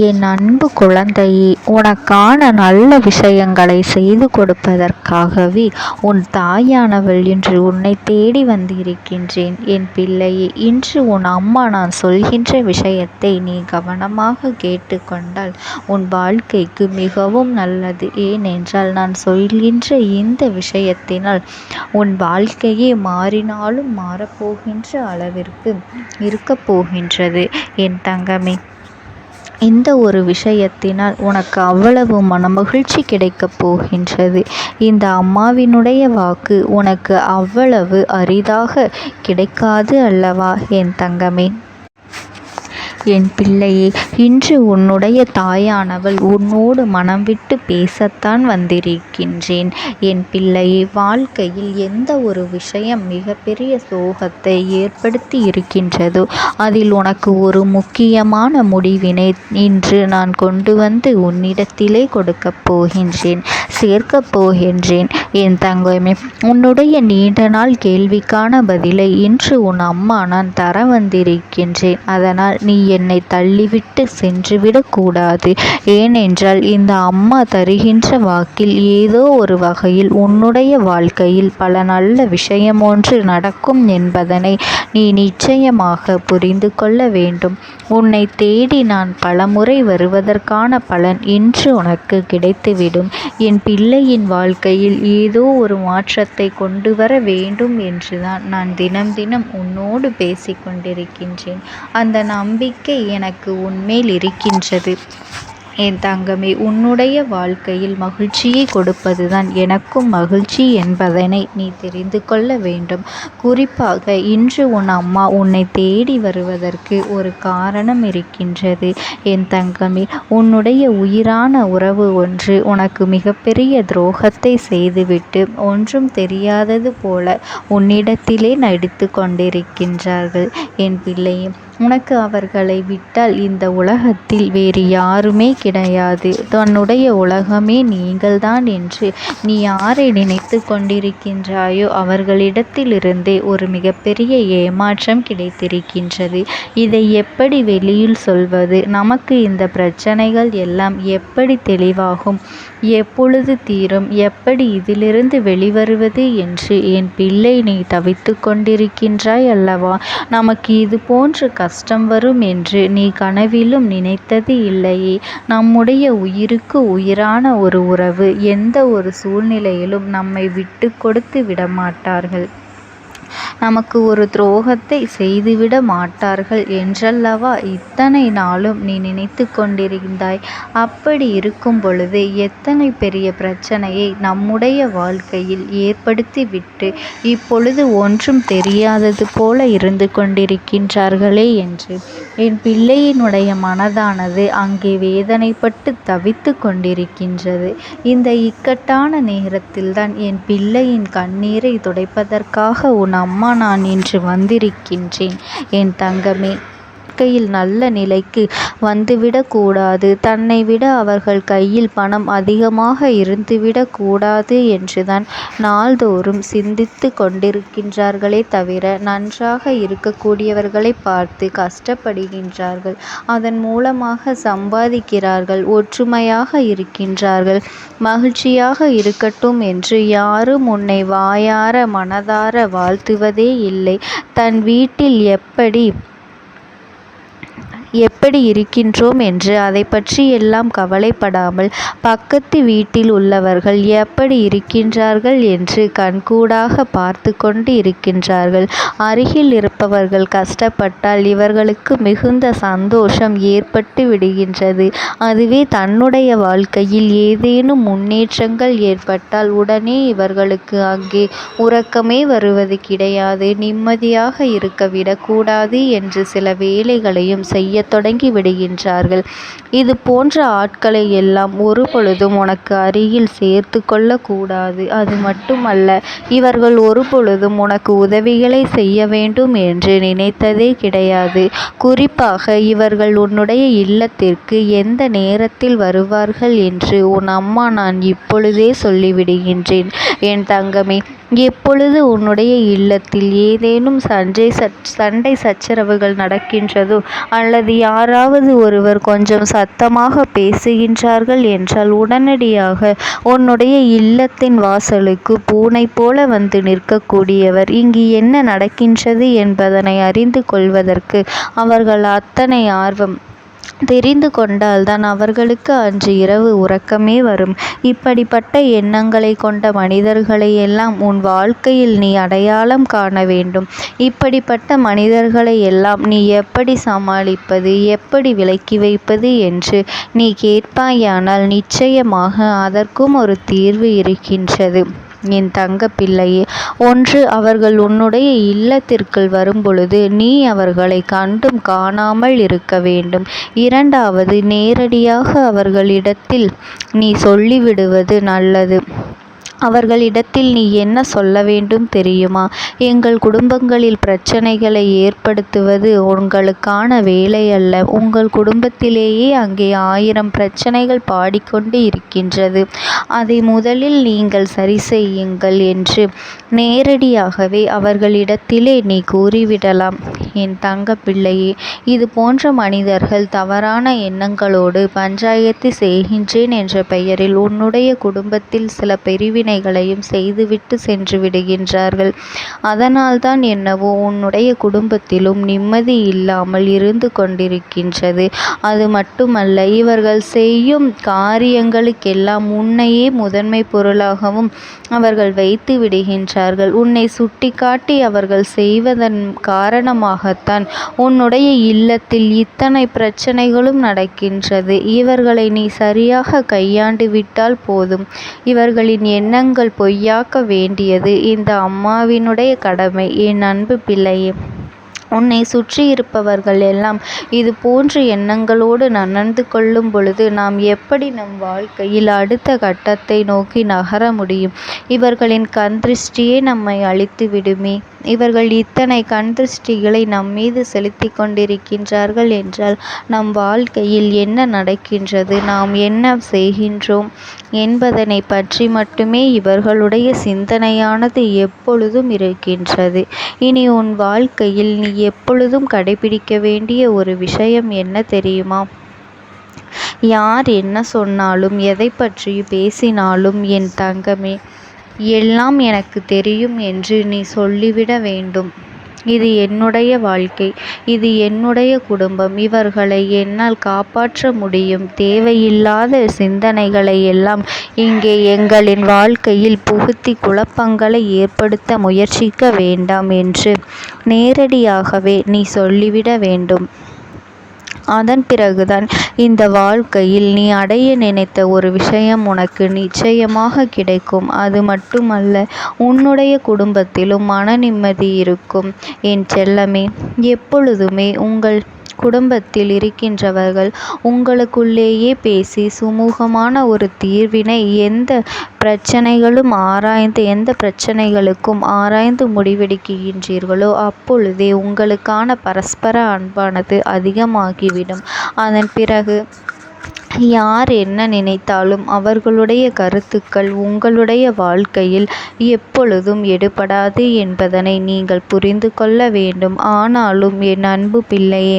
என் அன்பு குழந்தையே, உனக்கான நல்ல விஷயங்களை செய்து கொடுப்பதற்காகவே உன் தாயானவள் இன்று உன்னை தேடி வந்திருக்கின்றேன். என் பிள்ளையே, இன்று உன் அம்மா நான் சொல்கின்ற விஷயத்தை நீ கவனமாக கேட்டுக்கொண்டால் உன் வாழ்க்கைக்கு மிகவும் நல்லது. ஏனென்றால் நான் சொல்கின்ற இந்த விஷயத்தினால் உன் வாழ்க்கையே மாறினாலும் மாறப்போகின்ற அளவிற்கு இருக்கப் போகின்றது. என் தங்கமே, இந்த ஒரு விஷயத்தினால் உனக்கு அவ்வளவு மனமகிழ்ச்சி கிடைக்கப் போகின்றது. இந்த அம்மாவினுடைய வாக்கு உனக்கு அவ்வளவு அரிதாக கிடைக்காது அல்லவா என் தங்கமே? என் பிள்ளையே, இன்று உன்னுடைய தாயானவள் உன்னோடு மனம் விட்டு பேசத்தான் வந்திருக்கின்றேன். என் பிள்ளையே, வாழ்க்கையில் எந்த ஒரு விஷயம் மிகப்பெரிய சோகத்தை ஏற்படுத்தி இருக்கின்றதோ அதில் உனக்கு ஒரு முக்கியமான முடிவினை இன்று நான் கொண்டு வந்து உன்னிடத்திலே கொடுக்கப் போகின்றேன், சேர்க்கப் போகின்றேன். என் தங்கமே, உன்னுடைய நீண்ட நாள் கேள்விக்கான பதிலை இன்று உன் அம்மா நான் தர வந்திருக்கின்றேன். அதனால் நீ என்னை தள்ளிவிட்டு சென்றுவிடக் கூடாது. ஏனென்றால் இந்த அம்மா தருகின்ற வாக்கில் ஏதோ ஒரு வகையில் உன்னுடைய வாழ்க்கையில் பல நல்ல விஷயம் ஒன்று நடக்கும் என்பதனை நீ நிச்சயமாக புரிந்து கொள்ள வேண்டும். உன்னை தேடி நான் பலமுறை வருவதற்கான பலன் இன்று உனக்கு கிடைத்துவிடும். என் பிள்ளையின் வாழ்க்கையில் ஏதோ ஒரு மாற்றத்தை கொண்டு வர வேண்டும் என்றுதான் நான் தினம் தினம் உன்னோடு பேசிக்கொண்டிருக்கின்றேன். அந்த நம்பிக்கை எனக்கு உன்மேல் இருக்கின்றது. என் தங்கமே, உன்னுடைய வாழ்க்கையில் மகிழ்ச்சியை கொடுப்பதுதான் எனக்கும் மகிழ்ச்சி என்பதனை நீ தெரிந்து கொள்ள வேண்டும். குறிப்பாக இன்று உன் அம்மா உன்னை தேடி வருவதற்கு ஒரு காரணம் இருக்கின்றது. என் தங்கமே, உன்னுடைய உயிரான உறவு ஒன்று உனக்கு மிகப்பெரிய துரோகத்தை செய்துவிட்டு ஒன்றும் தெரியாதது போல உன்னிடத்திலே நடித்து கொண்டிருக்கின்றார்கள். என் பிள்ளையே, உனக்கு அவர்களை விட்டால் இந்த உலகத்தில் வேறு யாருமே கிடையாது. தன்னுடைய உலகமே நீங்கள்தான் என்று நீ யாரை நினைத்து கொண்டிருக்கின்றாயோ அவர்களிடத்திலிருந்தே ஒரு மிகப்பெரிய ஏமாற்றம் கிடைத்திருக்கின்றது. இதை எப்படி வெளியில் சொல்வது? நமக்கு இந்த பிரச்சனைகள் எல்லாம் எப்படி தெளிவாகும்? எப்பொழுது தீரும்? எப்படி இதிலிருந்து வெளிவருவது என்று என் பிள்ளை நீ தவித்து கொண்டிருக்கின்றாய் அல்லவா? நமக்கு இது போன்ற கஷ்டம் வரும் என்று நீ கனவிலும் நினைத்தது இல்லையே. நம்முடைய உயிருக்கு உயிரான ஒரு உறவு எந்த ஒரு சூழ்நிலையிலும் நம்மை விட்டு கொடுத்து விடமாட்டார்கள். நமக்கு ஒரு துரோகத்தை செய்துவிட மாட்டார்கள் என்றல்லவா இத்தனை நாளும் நீ நினைத்து கொண்டிருந்தாய். அப்படி இருக்கும் பொழுது எத்தனை பெரிய பிரச்சனையை நம்முடைய வாழ்க்கையில் ஏற்படுத்திவிட்டு இப்பொழுது ஒன்றும் தெரியாதது போல இருந்து கொண்டிருக்கின்றார்களே என்று என் பிள்ளையினுடைய மனதானது அங்கே வேதனைப்பட்டு தவித்து கொண்டிருக்கின்றது. இந்த இக்கட்டான நேரத்தில்தான் என் பிள்ளையின் கண்ணீரை துடைப்பதற்காக உன் அம்மா நான் இன்று வந்திருக்கின்றேன். என் தங்கமே, வாழ்க்கையில் நல்ல நிலைக்கு வந்துவிடக்கூடாது, தன்னை விட அவர்கள் கையில் பணம் அதிகமாக இருந்துவிடக் கூடாது என்றுதான் நாள்தோறும் சிந்தித்து கொண்டிருக்கின்றார்களே தவிர நன்றாக இருக்கக்கூடியவர்களை பார்த்து கஷ்டப்படுகின்றார்கள். அதன் மூலமாக சம்பாதிக்கிறார்கள், ஒற்றுமையாக இருக்கின்றார்கள். மகிழ்ச்சியாக இருக்கட்டும் என்று யாரும் உன்னை வாயார மனதார வாழ்த்துவதே இல்லை. தன் வீட்டில் எப்படி இருக்கின்றோம் என்று அதை பற்றி எல்லாம் கவலைப்படாமல் பக்கத்து வீட்டில் உள்ளவர்கள் எப்படி இருக்கின்றார்கள் என்று கண்கூடாக பார்த்து கொண்டு இருக்கின்றார்கள். அருகில் இருப்பவர்கள் கஷ்டப்பட்டால் இவர்களுக்கு மிகுந்த சந்தோஷம் ஏற்பட்டு விடுகின்றது. அதுவே தன்னுடைய வாழ்க்கையில் ஏதேனும் முன்னேற்றங்கள் ஏற்பட்டால் உடனே இவர்களுக்கு அங்கே உறக்கமே வருவது கிடையாது. நிம்மதியாக இருக்க விடக்கூடாது என்று சில வேலைகளையும் செய்ய தொடங்கி விடுகின்றார்கள். இது போன்ற ஆட்களை எல்லாம் ஒரு பொழுதும் உனக்கு அருகில் சேர்த்து கொள்ள கூடாது. அது மட்டுமல்ல, இவர்கள் ஒரு பொழுதும் உனக்கு உதவிகளை செய்ய வேண்டும் என்று நினைத்ததே கிடையாது. குறிப்பாக இவர்கள் உன்னுடைய இல்லத்திற்கு எந்த நேரத்தில் வருவார்கள் என்று உன் அம்மா நான் இப்பொழுதே சொல்லிவிடுகின்றேன். என் தங்கமே, எப்பொழுது உன்னுடைய இல்லத்தில் ஏதேனும் சண்டை சச்சரவுகள் நடக்கின்றதோ அல்லது யாராவது ஒருவர் கொஞ்சம் சத்தமாக பேசுகின்றார்கள் என்றால் உடனடியாக உன்னுடைய இல்லத்தின் வாசலுக்கு பூனை போல வந்து நிற்கக்கூடியவர் இங்கு என்ன நடக்கின்றது என்பதனை அறிந்து கொள்வதற்கு அவர்கள் அத்தனை ஆர்வம். தெரிந்து கொண்டால்தான் அவர்களுக்கு அன்று இரவு உறக்கமே வரும். இப்படிப்பட்ட எண்ணங்களை கொண்ட மனிதர்களை எல்லாம் உன் வாழ்க்கையில் நீ அடையாளம் காண வேண்டும். இப்படிப்பட்ட மனிதர்களை எல்லாம் நீ எப்படி சமாளிப்பது, எப்படி விலக்கி வைப்பது என்று நீ கேட்பாயானால் நிச்சயமாக அதற்கும் ஒரு தீர்வு இருக்கின்றது. என் தங்க பிள்ளையே, ஒன்று, அவர்கள் உன்னுடைய இல்லத்திற்குள் வரும்பொழுது நீ அவர்களை கண்டும் காணாமல் இருக்க வேண்டும். இரண்டாவது, நேரடியாக அவர்களிடத்தில் நீ சொல்லிவிடுவது நல்லது. அவர்களிடத்தில் நீ என்ன சொல்ல வேண்டும் தெரியுமா? எங்கள் குடும்பங்களில் பிரச்சனைகளை ஏற்படுத்துவது உங்களுக்கான வேலை அல்ல. உங்கள் குடும்பத்திலேயே அங்கே 1000 பிரச்சனைகள் பாடிக்கொண்டு இருக்கின்றது. அதை முதலில் நீங்கள் சரி செய்யுங்கள் என்று நேரடியாகவே அவர்களிடத்திலே நீ கூறிவிடலாம். என் தங்க பிள்ளையே, இது போன்ற மனிதர்கள் தவறான எண்ணங்களோடு பஞ்சாயத்து செய்கின்றேன் என்ற பெயரில் உன்னுடைய குடும்பத்தில் சில பிரிவினைகளையும் செய்துவிட்டு சென்று விடுகின்றார்கள். அதனால்தான் என்னவோ உன்னுடைய குடும்பத்திலும் நிம்மதி இல்லாமல் இருந்து கொண்டிருக்கின்றது. அது மட்டுமல்ல, இவர்கள் செய்யும் காரியங்களுக்கெல்லாம் உன்னையே முதன்மை பொருளாகவும் அவர்கள் வைத்து விடுகின்றார்கள். உன்னை சுட்டிக்காட்டி அவர்கள் செய்வதன் காரணமாகத்தான் உன்னுடைய இல்லத்தில் இத்தனை பிரச்சனைகளும் நடக்கின்றது. இவர்களை நீ சரியாக கையாண்டு விட்டால் போதும். இவர்களின் எண்ணங்கள் பொய்யாக்க வேண்டியது இந்த அம்மாவினுடைய கடமை. என் அன்பு பிள்ளையே, உன்னை சுற்றி இருப்பவர்கள் எல்லாம் இது போன்ற எண்ணங்களோடு நடந்து கொள்ளும் பொழுது நாம் எப்படி நம் வாழ்க்கையில் அடுத்த கட்டத்தை நோக்கி நகர முடியும்? இவர்களின் கண்திருஷ்டியே நம்மை அழித்து விடுமே. இவர்கள் இத்தனை கண்திருஷ்டிகளை நம்மீது செலுத்தி கொண்டிருக்கின்றார்கள் என்றால் நம் வாழ்க்கையில் என்ன நடக்கின்றது, நாம் என்ன செய்கின்றோம் என்பதனை பற்றி மட்டுமே இவர்களுடைய சிந்தனையானது எப்பொழுதும் இருக்கின்றது. இனி உன் வாழ்க்கையில் நீ எப்பொழுதும் கடைபிடிக்க வேண்டிய ஒரு விஷயம் என்ன தெரியுமா? யார் என்ன சொன்னாலும் எதை பற்றி பேசினாலும் என் தங்கமே, எல்லாம் எனக்கு தெரியும் என்று நீ சொல்லிவிட வேண்டும். இது என்னுடைய வாழ்க்கை, இது என்னுடைய குடும்பம், இவர்களை என்னால் காப்பாற்ற முடியும். தேவையில்லாத சிந்தனைகளை எல்லாம் இங்கே எங்களின் வாழ்க்கையில் புகுத்தி குழப்பங்களை ஏற்படுத்த முயற்சிக்க வேண்டாம் என்று நேரடியாகவே நீ சொல்லிவிட வேண்டும். அதன் பிறகுதான் இந்த வாழ்க்கையில் நீ அடைய நினைத்த ஒரு விஷயம் உனக்கு நிச்சயமாக கிடைக்கும். அது மட்டுமல்ல, உன்னுடைய குடும்பத்திலும் மன நிம்மதி இருக்கும். என் செல்லமே, எப்பொழுதுமே உங்கள் குடும்பத்தில் இருக்கின்றவர்கள் உங்களுக்குள்ளேயே பேசி சுமூகமான ஒரு தீர்வினை எந்த பிரச்சனைகளுக்கும் ஆராய்ந்து முடிவெடுக்கின்றீர்களோ அப்பொழுதே உங்களுக்கான பரஸ்பர அன்பானது அதிகமாகிவிடும். அதன் பிறகு யார் என்ன நினைத்தாலும் அவர்களுடைய கருத்துக்கள் உங்களுடைய வாழ்க்கையில் எப்பொழுதும் எடுபடாது என்பதனை நீங்கள் புரிந்து கொள்ள வேண்டும். ஆனாலும் என் அன்பு பிள்ளையே,